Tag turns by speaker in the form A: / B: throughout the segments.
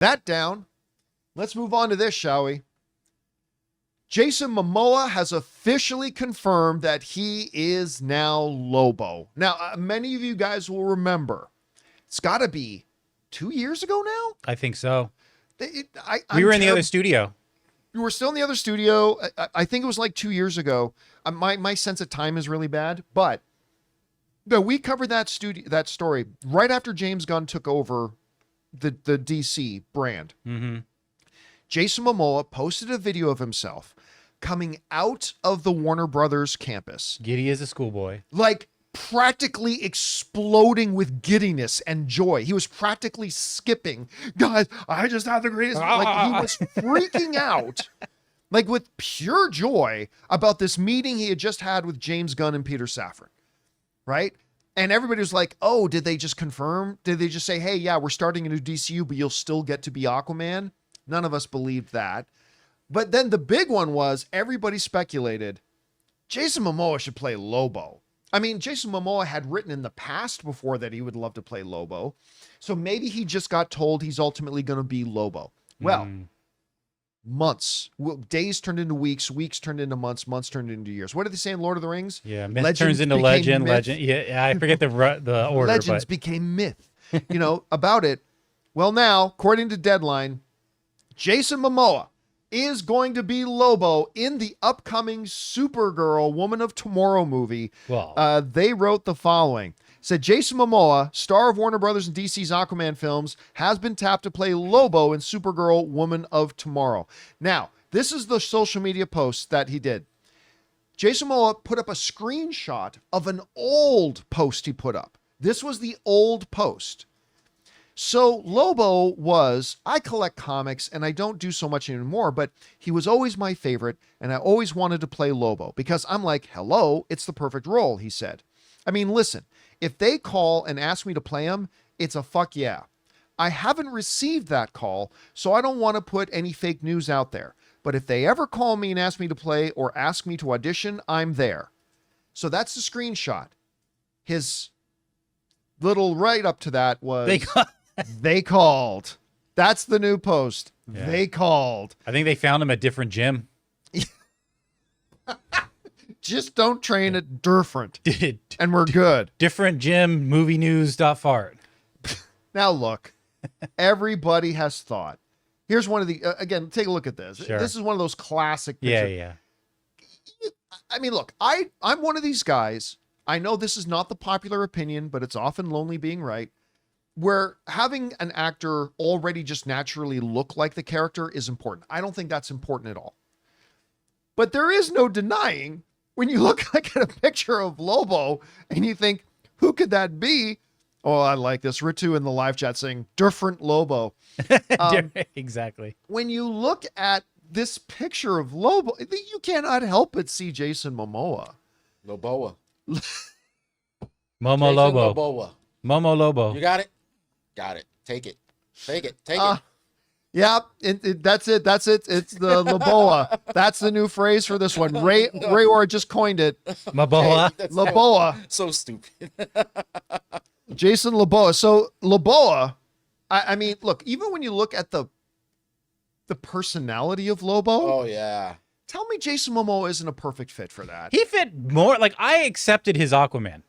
A: That down. Let's move on to this, shall we? Jason Momoa has officially confirmed that he is now Lobo. Now, many of you guys will remember, it's got to be 2 years ago now?
B: I think so.
A: We
B: were in the other studio.
A: We were still in the other studio. I think it was like 2 years ago. My sense of time is really bad, but we covered that story right after James Gunn took over the DC brand.
B: Mm-hmm.
A: Jason Momoa posted a video of himself coming out of the Warner Brothers campus.
B: Giddy as a schoolboy.
A: Like practically exploding with giddiness and joy. He was practically skipping. Guys, I just had the greatest. Like he was freaking out, like with pure joy about this meeting he had just had with James Gunn and Peter Safran. Right? And everybody was like, oh, did they just confirm? Did they just say, hey, yeah, we're starting a new DCU, but you'll still get to be Aquaman? None of us believed that. But then the big one was everybody speculated Jason Momoa should play Lobo. I mean, Jason Momoa had written in the past before that he would love to play Lobo. So maybe he just got told he's ultimately going to be Lobo. Well, months, days turned into weeks, weeks turned into months, months turned into years. What did they say in Lord of the Rings?
B: Yeah, myth turns into legend, legend. Yeah, I forget the order.
A: Legends became myth, about it. Well, now, according to Deadline, Jason Momoa is going to be Lobo in the upcoming Supergirl Woman of Tomorrow movie.
B: Well,
A: they wrote the following. Said Jason Momoa, star of Warner Brothers and DC's Aquaman films, has been tapped to play Lobo in Supergirl Woman of Tomorrow. Now, this is the social media post that he did. Jason Momoa put up a screenshot of an old post he put up. This was the old post. So Lobo was, I collect comics and I don't do so much anymore, but he was always my favorite and I always wanted to play Lobo because I'm like, hello, it's the perfect role, he said. I mean, listen, if they call and ask me to play him, it's a fuck yeah. I haven't received that call, so I don't want to put any fake news out there. But if they ever call me and ask me to play or ask me to audition, I'm there. So that's the screenshot. His little write up to that was... They called. That's the new post. Yeah. They called.
B: I think they found him at different gym.
A: Just don't train at different. And we're good.
B: Different gym, movie news, .fart.
A: Now look, everybody has thought. Here's one of the, again, take a look at this.
B: Sure.
A: This is one of those classic pictures.
B: Yeah.
A: I mean, look, I'm one of these guys. I know this is not the popular opinion, but it's often lonely being right. Where having an actor already just naturally look like the character is important. I don't think that's important at all. But there is no denying when you look like at a picture of Lobo and you think, who could that be? Oh, I like this. Ritu in the live chat saying, different Lobo.
B: Exactly.
A: When you look at this picture of Lobo, you cannot help but see Jason Momoa.
C: Loboa.
B: Momo Lobo.
C: Loboa.
B: Momo Lobo.
C: You got it? Got it. Take it. Take it. Take it.
A: Yeah, that's it. That's it. It's the Loboa. That's the new phrase for this one. Ray Orr just coined it.
B: Maboa.
C: Hey,
A: Loboa.
C: So stupid.
A: Jason Loboa. So Loboa, I mean, look, even when you look at the personality of Lobo.
C: Oh, yeah.
A: Tell me Jason Momoa isn't a perfect fit for that.
B: He fit more, like, I accepted his Aquaman.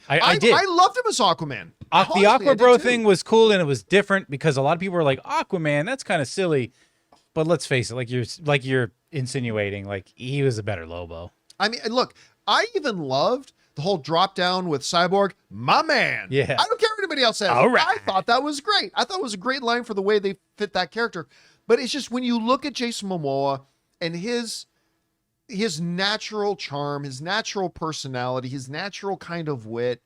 B: I did.
A: I loved him as Aquaman.
B: The Aqua Bro thing was cool and it was different because a lot of people were like, Aquaman, that's kind of silly. But let's face it, like you're insinuating, like he was a better Lobo.
A: I mean, look, I even loved the whole drop down with Cyborg, my man.
B: Yeah.
A: I don't care what anybody else says.
B: All right.
A: I thought that was great. I thought it was a great line for the way they fit that character. But it's just when you look at Jason Momoa and his natural charm, his natural personality, his natural kind of wit,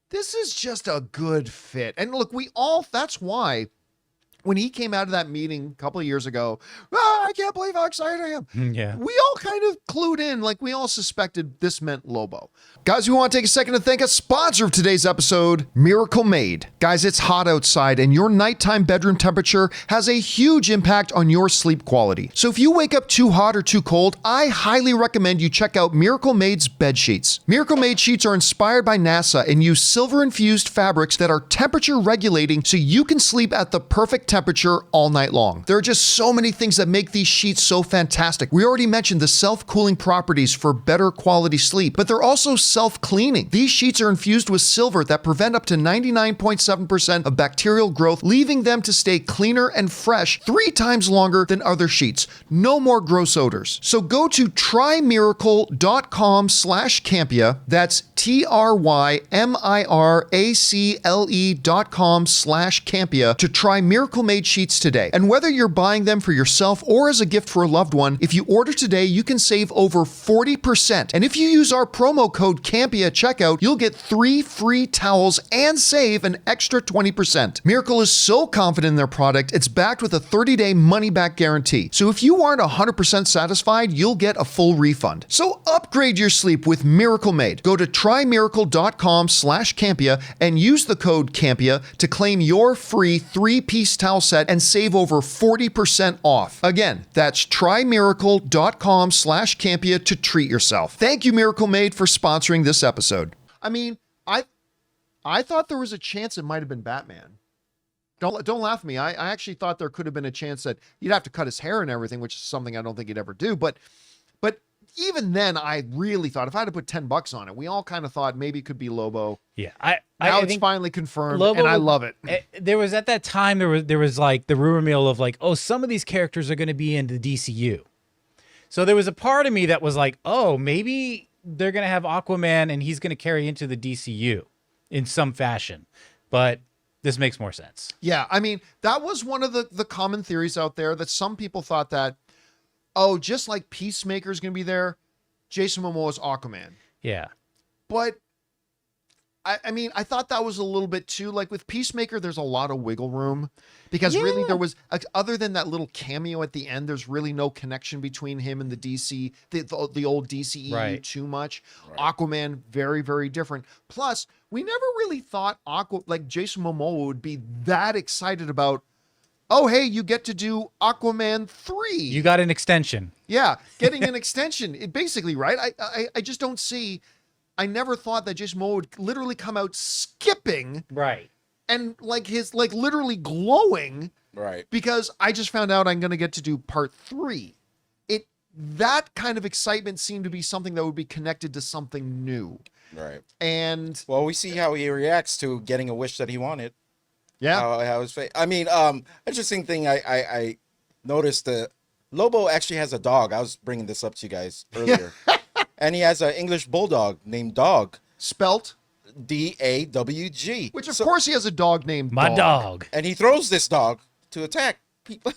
A: this is just a good fit. And look, that's why when he came out of that meeting a couple of years ago, I can't believe how excited I am.
B: Yeah.
A: We all kind of clued in, like we all suspected this meant Lobo. Guys, we want to take a second to thank a sponsor of today's episode, Miracle Made. Guys, it's hot outside and your nighttime bedroom temperature has a huge impact on your sleep quality. So if you wake up too hot or too cold, I highly recommend you check out Miracle Made's bed sheets. Miracle Made sheets are inspired by NASA and use silver-infused fabrics that are temperature regulating so you can sleep at the perfect temperature all night long. There are just so many things that make these sheets so fantastic. We already mentioned the self-cooling properties for better quality sleep, but they're also self-cleaning. These sheets are infused with silver that prevent up to 99.7% of bacterial growth, leaving them to stay cleaner and fresh 3 times longer than other sheets. No more gross odors. So go to trymiracle.com/Campea. That's TRYMIRACLE.com/Campea to try Miracle Made sheets today. And whether you're buying them for yourself or as a gift for a loved one, if you order today, you can save over 40%. And if you use our promo code Campea at checkout, you'll get 3 free towels and save an extra 20%. Miracle is so confident in their product, it's backed with a 30-day money-back guarantee. So if you aren't 100% satisfied, you'll get a full refund. So upgrade your sleep with Miracle Made. Go to trymiracle.com/Campea and use the code Campea to claim your free 3-piece towel set and save over 40% off. Again, that's trymiracle.com/Campea to treat yourself. Thank you, Miracle Made, for sponsoring this episode. I mean, I thought there was a chance it might have been Batman. Don't laugh at me. I actually thought there could have been a chance that you'd have to cut his hair and everything, which is something I don't think he'd ever do. But even then, I really thought if I had to put $10 on it, we all kind of thought maybe it could be Lobo.
B: Yeah,
A: Now
B: I
A: it's
B: think
A: finally confirmed,
B: Lobo,
A: and I love it.
B: There was at that time there was like the rumor mill of like, oh, some of these characters are going to be in the DCU. So there was a part of me that was like, oh, maybe they're going to have Aquaman and he's going to carry into the DCU in some fashion. But this makes more sense.
A: Yeah, I mean, that was one of the common theories out there that some people thought that, oh, just like Peacemaker's going to be there, Jason Momoa's Aquaman.
B: Yeah.
A: But I mean, I thought that was a little bit too, like with Peacemaker, there's a lot of wiggle room because really there was, other than that little cameo at the end, there's really no connection between him and the DC, the old DCEU too much. Right. Aquaman, very, very different. Plus, we never really thought Jason Momoa would be that excited about, oh, hey, you get to do Aquaman 3.
B: You got an extension.
A: Yeah, getting an extension. Basically, right? I just don't see... I never thought that Jason Momoa would literally come out skipping.
B: Right.
A: And literally glowing.
C: Right.
A: Because I just found out I'm going to get to do part 3. That kind of excitement seemed to be something that would be connected to something new.
C: Right.
A: And...
C: well, we see how he reacts to getting a wish that he wanted.
A: Yeah.
C: How his face. I mean, interesting thing I noticed that Lobo actually has a dog. I was bringing this up to you guys earlier. And he has an English bulldog named Dog.
A: Spelt?
C: DAWG.
A: Which, of course, he has a dog named
B: My dog.
C: And he throws this dog to attack people.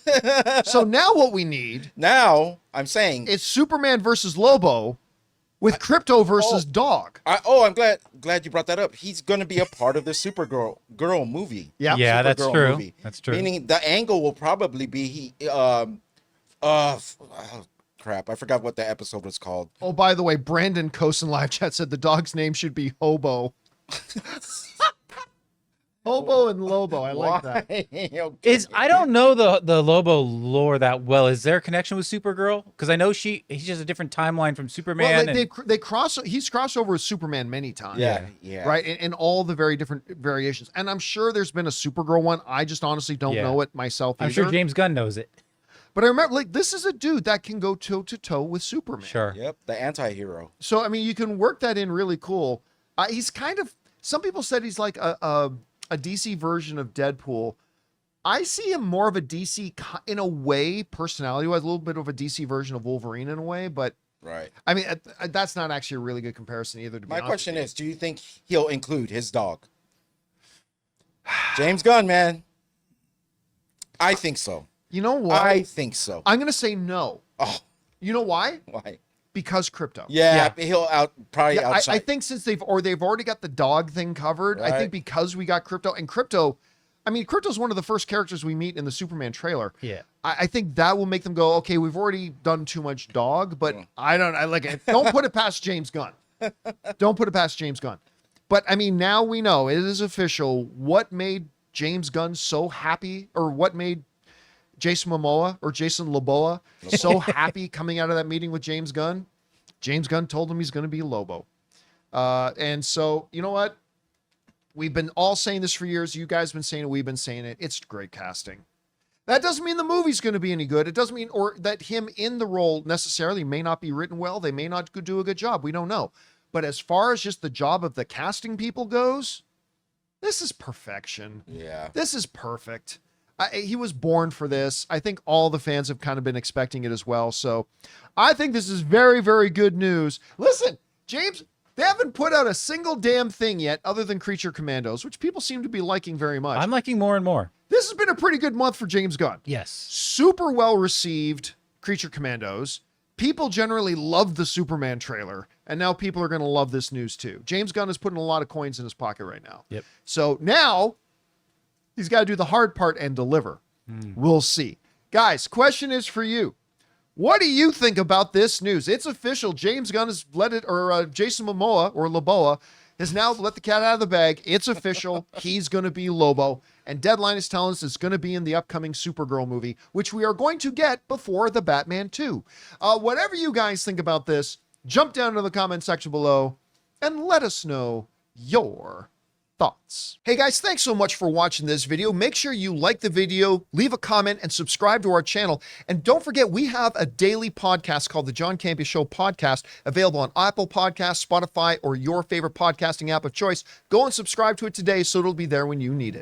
A: So now what we need...
C: now, I'm saying...
A: it's Superman versus Lobo with Crypto versus Dog.
C: I'm glad you brought that up. He's going to be a part of the Supergirl movie.
A: Yeah,
B: yeah, that's
C: Supergirl
B: true.
C: Movie.
B: That's true.
C: Meaning the angle will probably be crap, I forgot what the episode was called.
A: Oh, by the way, Brandon Coast in live chat said the dog's name should be Hobo. Hobo and Lobo. I like that.
C: Okay.
B: I don't know the Lobo lore that well. Is there a connection with Supergirl? Because I know he's just a different timeline from Superman.
A: Well, he's crossed over with Superman many times.
C: Yeah.
A: Right, in all the very different variations. And I'm sure there's been a Supergirl one. I just honestly don't know it myself either.
B: I'm sure James Gunn knows it.
A: But I remember, this is a dude that can go toe-to-toe with Superman.
B: Sure.
C: Yep, the anti-hero.
A: So, I mean, you can work that in really cool. He's kind of... some people said he's like a DC version of Deadpool. I see him more of a DC, in a way, personality-wise, a little bit of a DC version of Wolverine in a way, but...
C: right.
A: I mean, that's not actually a really good comparison either, to be
C: My
A: honest
C: question
A: with you.
C: is, do you think he'll include his dog? James Gunn, man. I think so.
A: You know what?
C: I think so.
A: I'm going to say no.
C: Oh,
A: You know why?
C: why?
A: Because Crypto.
C: Yeah, he'll probably
A: Yeah,
C: outside.
A: I think since they've already got the dog thing covered, I
C: Right.
A: think because we got Crypto, and Crypto, I mean, Krypto's one of the first characters we meet in the Superman trailer.
B: Yeah.
A: I think that will make them go, okay, we've already done too much dog, but I like it. Don't put it past James Gunn. Don't put it past James Gunn. But I mean, now we know it is official. What made James Gunn so happy, or what made Jason Momoa or Jason Lobo so happy coming out of that meeting with James Gunn? James Gunn told him he's going to be Lobo. And so, you know what? We've been all saying this for years. You guys have been saying it. We've been saying it. It's great casting. That doesn't mean the movie's going to be any good. It doesn't mean, or that him in the role necessarily may not be written well. They may not do a good job. We don't know. But as far as just the job of the casting people goes, this is perfection.
C: Yeah.
A: This is perfect. He was born for this. I think all the fans have kind of been expecting it as well. So I think this is very, very good news. Listen, James, they haven't put out a single damn thing yet other than Creature Commandos, which people seem to be liking very much.
B: I'm liking more and more.
A: This has been a pretty good month for James Gunn.
B: Yes.
A: Super well received Creature Commandos. People generally love the Superman trailer, and now people are going to love this news too. James Gunn is putting a lot of coins in his pocket right now.
B: Yep.
A: So now he's got to do the hard part and deliver. We'll see. Guys, question is for you. What do you think about this news? It's official. James Gunn has let it, or Jason Momoa or Loboa has now let the cat out of the bag. It's official. He's going to be Lobo. And Deadline is telling us it's going to be in the upcoming Supergirl movie, which we are going to get before the Batman 2. Whatever you guys think about this, jump down to the comment section below and let us know your thoughts. Hey guys, thanks so much for watching this video. Make sure you like the video, leave a comment, and subscribe to our channel. And don't forget, we have a daily podcast called the John Campea Show podcast, available on Apple Podcasts, Spotify, or your favorite podcasting app of choice. Go and subscribe to it today so it'll be there when you need it.